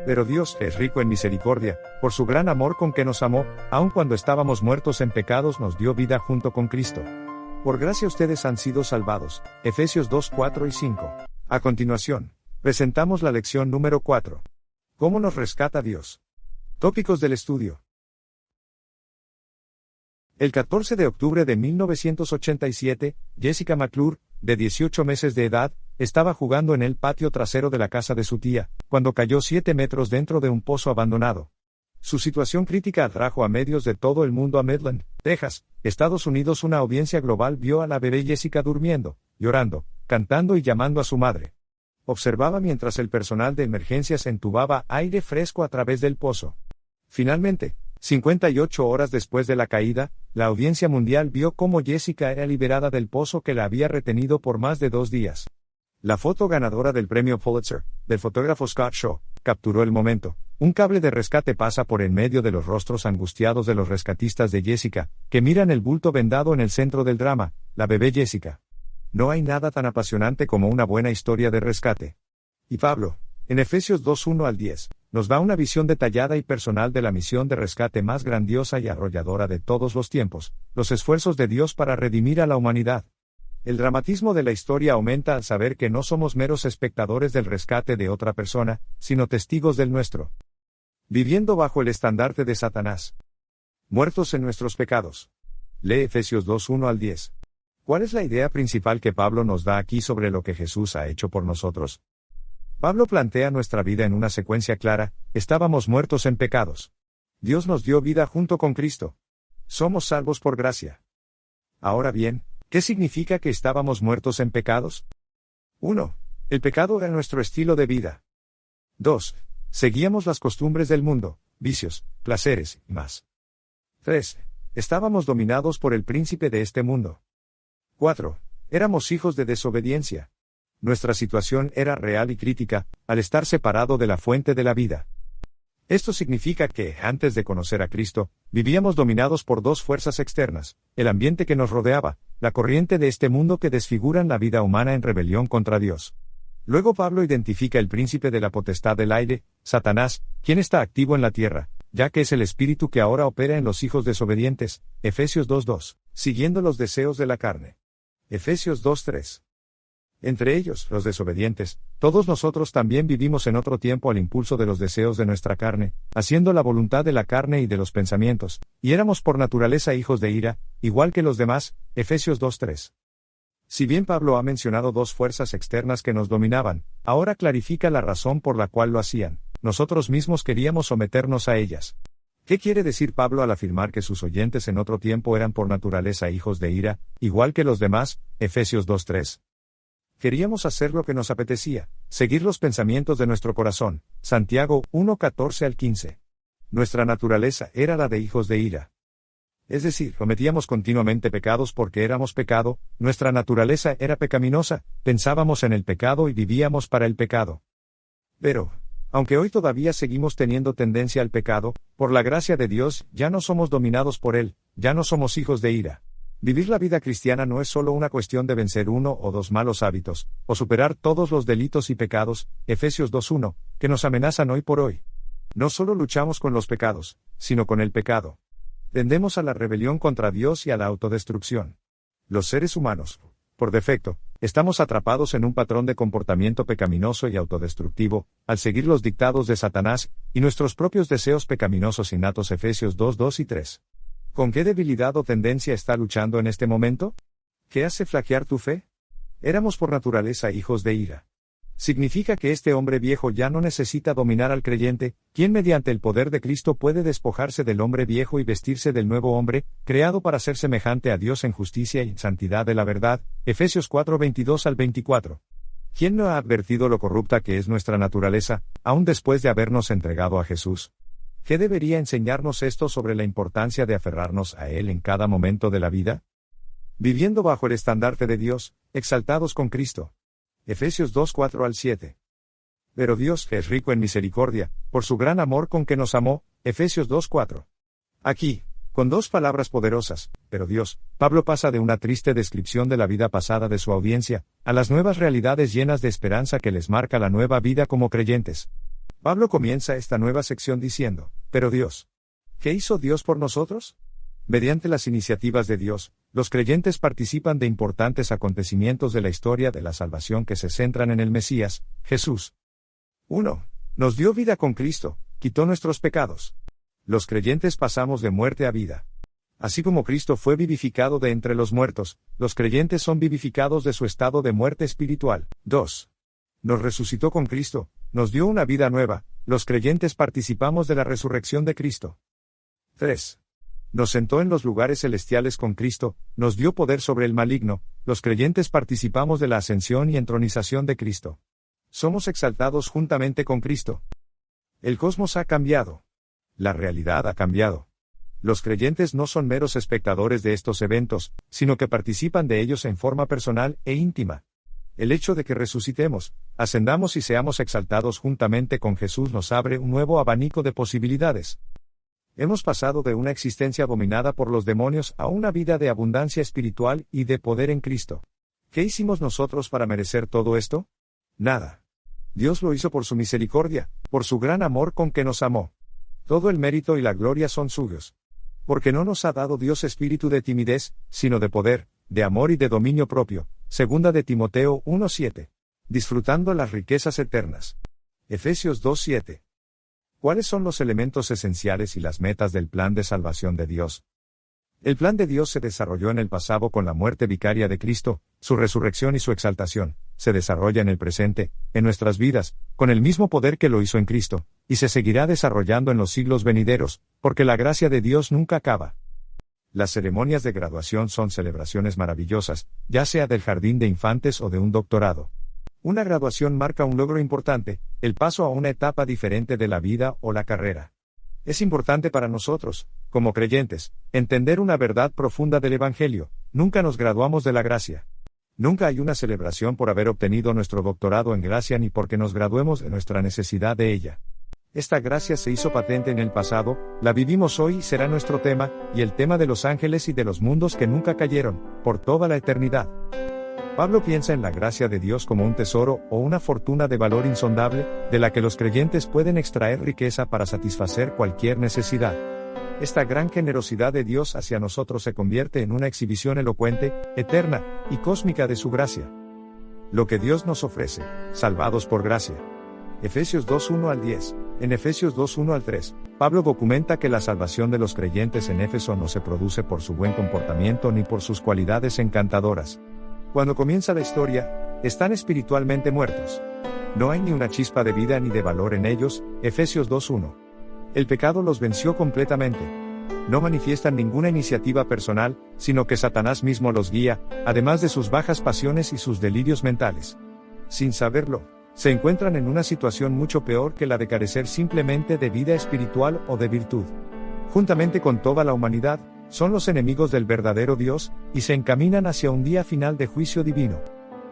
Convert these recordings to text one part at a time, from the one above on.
Pero Dios es rico en misericordia, por su gran amor con que nos amó, aun cuando estábamos muertos en pecados nos dio vida junto con Cristo. Por gracia ustedes han sido salvados. Efesios 2, 4 y 5. A continuación, presentamos la lección número 4. ¿Cómo nos rescata Dios? Tópicos del estudio. El 14 de octubre de 1987, Jessica McClure, de 18 meses de edad, estaba jugando en el patio trasero de la casa de su tía, cuando cayó 7 metros dentro de un pozo abandonado. Su situación crítica atrajo a medios de todo el mundo a Midland, Texas, Estados Unidos. Una audiencia global vio a la bebé Jessica durmiendo, llorando, cantando y llamando a su madre. Observaba mientras el personal de emergencias entubaba aire fresco a través del pozo. Finalmente, 58 horas después de la caída, la audiencia mundial vio cómo Jessica era liberada del pozo que la había retenido por más de 2 días. La foto ganadora del premio Pulitzer, del fotógrafo Scott Shaw, capturó el momento. Un cable de rescate pasa por en medio de los rostros angustiados de los rescatistas de Jessica, que miran el bulto vendado en el centro del drama, la bebé Jessica. No hay nada tan apasionante como una buena historia de rescate. Y Pablo, en Efesios 2, 1 al 10, nos da una visión detallada y personal de la misión de rescate más grandiosa y arrolladora de todos los tiempos, los esfuerzos de Dios para redimir a la humanidad. El dramatismo de la historia aumenta al saber que no somos meros espectadores del rescate de otra persona, sino testigos del nuestro. Viviendo bajo el estandarte de Satanás. Muertos en nuestros pecados. Lee Efesios 2, 1 al 10. ¿Cuál es la idea principal que Pablo nos da aquí sobre lo que Jesús ha hecho por nosotros? Pablo plantea nuestra vida en una secuencia clara: estábamos muertos en pecados. Dios nos dio vida junto con Cristo. Somos salvos por gracia. Ahora bien, ¿qué significa que estábamos muertos en pecados? 1. El pecado era nuestro estilo de vida. 2. Seguíamos las costumbres del mundo, vicios, placeres, y más. 3. Estábamos dominados por el príncipe de este mundo. 4. Éramos hijos de desobediencia. Nuestra situación era real y crítica, al estar separado de la fuente de la vida. Esto significa que, antes de conocer a Cristo, vivíamos dominados por 2 fuerzas externas: el ambiente que nos rodeaba, la corriente de este mundo que desfiguran la vida humana en rebelión contra Dios. Luego Pablo identifica el príncipe de la potestad del aire, Satanás, quien está activo en la tierra, ya que es el espíritu que ahora opera en los hijos desobedientes, Efesios 2:2, siguiendo los deseos de la carne. Efesios 2:3. Entre ellos, los desobedientes, todos nosotros también vivimos en otro tiempo al impulso de los deseos de nuestra carne, haciendo la voluntad de la carne y de los pensamientos, y éramos por naturaleza hijos de ira, igual que los demás, Efesios 2:3. Si bien Pablo ha mencionado 2 fuerzas externas que nos dominaban, ahora clarifica la razón por la cual lo hacían: nosotros mismos queríamos someternos a ellas. ¿Qué quiere decir Pablo al afirmar que sus oyentes en otro tiempo eran por naturaleza hijos de ira, igual que los demás, Efesios 2:3? Queríamos hacer lo que nos apetecía, seguir los pensamientos de nuestro corazón, Santiago 1:14 al 15. Nuestra naturaleza era la de hijos de ira. Es decir, cometíamos continuamente pecados porque éramos pecado, nuestra naturaleza era pecaminosa, pensábamos en el pecado y vivíamos para el pecado. Pero, aunque hoy todavía seguimos teniendo tendencia al pecado, por la gracia de Dios ya no somos dominados por él, ya no somos hijos de ira. Vivir la vida cristiana no es solo una cuestión de vencer 1 o 2 malos hábitos, o superar todos los delitos y pecados, Efesios 2:1, que nos amenazan hoy por hoy. No solo luchamos con los pecados, sino con el pecado. Tendemos a la rebelión contra Dios y a la autodestrucción. Los seres humanos, por defecto, estamos atrapados en un patrón de comportamiento pecaminoso y autodestructivo, al seguir los dictados de Satanás, y nuestros propios deseos pecaminosos innatos, Efesios 2:2 y 3. ¿Con qué debilidad o tendencia está luchando en este momento? ¿Qué hace flaquear tu fe? Éramos por naturaleza hijos de ira. Significa que este hombre viejo ya no necesita dominar al creyente, quien mediante el poder de Cristo puede despojarse del hombre viejo y vestirse del nuevo hombre, creado para ser semejante a Dios en justicia y santidad de la verdad, Efesios 4:22 al 24. ¿Quién no ha advertido lo corrupta que es nuestra naturaleza, aún después de habernos entregado a Jesús? ¿Qué debería enseñarnos esto sobre la importancia de aferrarnos a Él en cada momento de la vida? Viviendo bajo el estandarte de Dios, exaltados con Cristo. Efesios 2:4 al 7. Pero Dios es rico en misericordia, por su gran amor con que nos amó, Efesios 2:4. Aquí, con 2 palabras poderosas, pero Dios, Pablo pasa de una triste descripción de la vida pasada de su audiencia, a las nuevas realidades llenas de esperanza que les marca la nueva vida como creyentes. Pablo comienza esta nueva sección diciendo, pero Dios. ¿Qué hizo Dios por nosotros? Mediante las iniciativas de Dios, los creyentes participan de importantes acontecimientos de la historia de la salvación que se centran en el Mesías, Jesús. 1. Nos dio vida con Cristo, quitó nuestros pecados. Los creyentes pasamos de muerte a vida. Así como Cristo fue vivificado de entre los muertos, los creyentes son vivificados de su estado de muerte espiritual. 2. Nos resucitó con Cristo, nos dio una vida nueva, los creyentes participamos de la resurrección de Cristo. 3. Nos sentó en los lugares celestiales con Cristo, nos dio poder sobre el maligno, los creyentes participamos de la ascensión y entronización de Cristo. Somos exaltados juntamente con Cristo. El cosmos ha cambiado. La realidad ha cambiado. Los creyentes no son meros espectadores de estos eventos, sino que participan de ellos en forma personal e íntima. El hecho de que resucitemos, ascendamos y seamos exaltados juntamente con Jesús nos abre un nuevo abanico de posibilidades. Hemos pasado de una existencia dominada por los demonios a una vida de abundancia espiritual y de poder en Cristo. ¿Qué hicimos nosotros para merecer todo esto? Nada. Dios lo hizo por su misericordia, por su gran amor con que nos amó. Todo el mérito y la gloria son suyos. Porque no nos ha dado Dios espíritu de timidez, sino de poder, de amor y de dominio propio. Segunda de Timoteo 1:7. Disfrutando las riquezas eternas. Efesios 2:7. ¿Cuáles son los elementos esenciales y las metas del plan de salvación de Dios? El plan de Dios se desarrolló en el pasado con la muerte vicaria de Cristo, su resurrección y su exaltación, se desarrolla en el presente, en nuestras vidas, con el mismo poder que lo hizo en Cristo, y se seguirá desarrollando en los siglos venideros, porque la gracia de Dios nunca acaba. Las ceremonias de graduación son celebraciones maravillosas, ya sea del jardín de infantes o de un doctorado. Una graduación marca un logro importante, el paso a una etapa diferente de la vida o la carrera. Es importante para nosotros, como creyentes, entender una verdad profunda del Evangelio: nunca nos graduamos de la gracia. Nunca hay una celebración por haber obtenido nuestro doctorado en gracia ni porque nos graduemos de nuestra necesidad de ella. Esta gracia se hizo patente en el pasado, la vivimos hoy y será nuestro tema, y el tema de los ángeles y de los mundos que nunca cayeron, por toda la eternidad. Pablo piensa en la gracia de Dios como un tesoro o una fortuna de valor insondable, de la que los creyentes pueden extraer riqueza para satisfacer cualquier necesidad. Esta gran generosidad de Dios hacia nosotros se convierte en una exhibición elocuente, eterna y cósmica de su gracia. Lo que Dios nos ofrece, salvados por gracia. Efesios 2:1-10. En Efesios 2:1-3, Pablo documenta que la salvación de los creyentes en Éfeso no se produce por su buen comportamiento ni por sus cualidades encantadoras. Cuando comienza la historia, están espiritualmente muertos. No hay ni una chispa de vida ni de valor en ellos, Efesios 2:1. El pecado los venció completamente. No manifiestan ninguna iniciativa personal, sino que Satanás mismo los guía, además de sus bajas pasiones y sus delirios mentales. Sin saberlo, se encuentran en una situación mucho peor que la de carecer simplemente de vida espiritual o de virtud. Juntamente con toda la humanidad, son los enemigos del verdadero Dios, y se encaminan hacia un día final de juicio divino.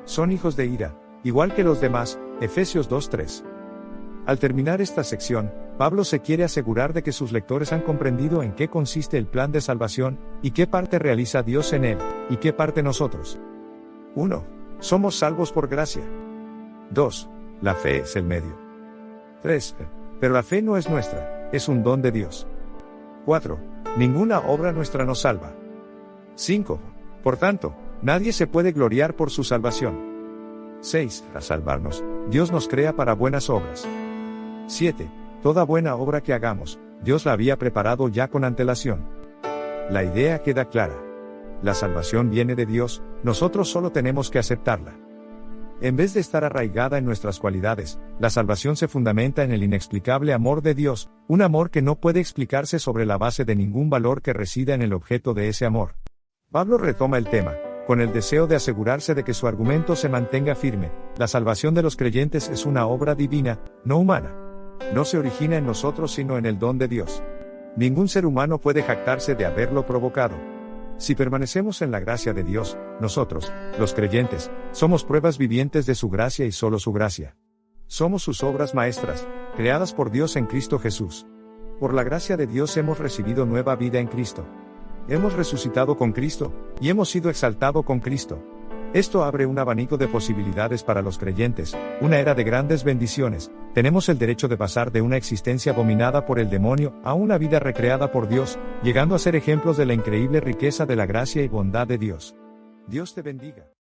Son hijos de ira, igual que los demás, Efesios 2:3. Al terminar esta sección, Pablo se quiere asegurar de que sus lectores han comprendido en qué consiste el plan de salvación, y qué parte realiza Dios en él, y qué parte nosotros. 1. Somos salvos por gracia. 2. La fe es el medio. 3. Pero la fe no es nuestra, es un don de Dios. 4. Ninguna obra nuestra nos salva. 5. Por tanto, nadie se puede gloriar por su salvación. 6. Al salvarnos, Dios nos crea para buenas obras. 7. Toda buena obra que hagamos, Dios la había preparado ya con antelación. La idea queda clara. La salvación viene de Dios, nosotros solo tenemos que aceptarla. En vez de estar arraigada en nuestras cualidades, la salvación se fundamenta en el inexplicable amor de Dios, un amor que no puede explicarse sobre la base de ningún valor que resida en el objeto de ese amor. Pablo retoma el tema, con el deseo de asegurarse de que su argumento se mantenga firme: la salvación de los creyentes es una obra divina, no humana. No se origina en nosotros sino en el don de Dios. Ningún ser humano puede jactarse de haberlo provocado. Si permanecemos en la gracia de Dios, nosotros, los creyentes, somos pruebas vivientes de su gracia y solo su gracia. Somos sus obras maestras, creadas por Dios en Cristo Jesús. Por la gracia de Dios hemos recibido nueva vida en Cristo. Hemos resucitado con Cristo, y hemos sido exaltado con Cristo. Esto abre un abanico de posibilidades para los creyentes, una era de grandes bendiciones. Tenemos el derecho de pasar de una existencia abominada por el demonio a una vida recreada por Dios, llegando a ser ejemplos de la increíble riqueza de la gracia y bondad de Dios. Dios te bendiga.